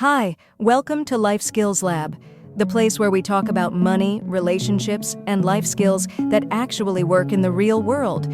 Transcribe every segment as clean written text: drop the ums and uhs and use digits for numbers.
Hi, welcome to Life Skills Lab, the place where we talk about money, relationships, and life skills that actually work in the real world.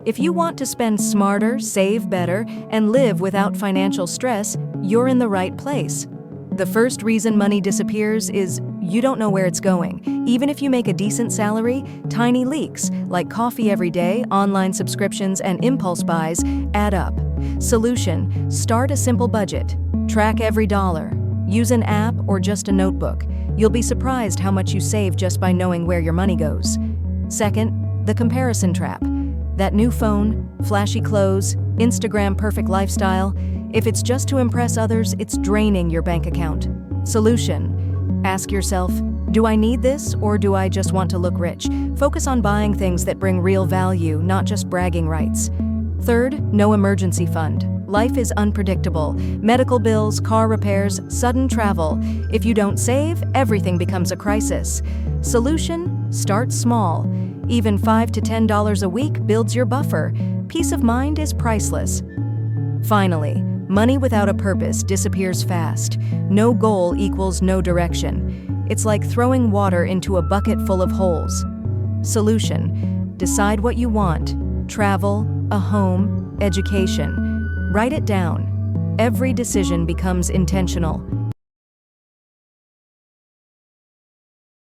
If you want to spend smarter, save better, and live without financial stress, you're in the right place. The first reason money disappears is you don't know where it's going. Even if you make a decent salary, tiny leaks, like coffee every day, online subscriptions, and impulse buys, add up. Solution: start a simple budget. Track every dollar. Use an app or just a notebook. You'll be surprised how much you save just by knowing where your money goes. Second, the comparison trap. That new phone, flashy clothes, Instagram perfect lifestyle, if it's just to impress others, it's draining your bank account. Solution: ask yourself, do I need this or do I just want to look rich? Focus on buying things that bring real value, not just bragging rights. Third, no emergency fund. Life is unpredictable. Medical bills, car repairs, sudden travel. If you don't save, everything becomes a crisis. Solution: start small. Even $5 to $10 a week builds your buffer. Peace of mind is priceless. Finally, money without a purpose disappears fast. No goal equals no direction. It's like throwing water into a bucket full of holes. Solution: decide what you want. Travel, a home, education. Write it down. Every decision becomes intentional.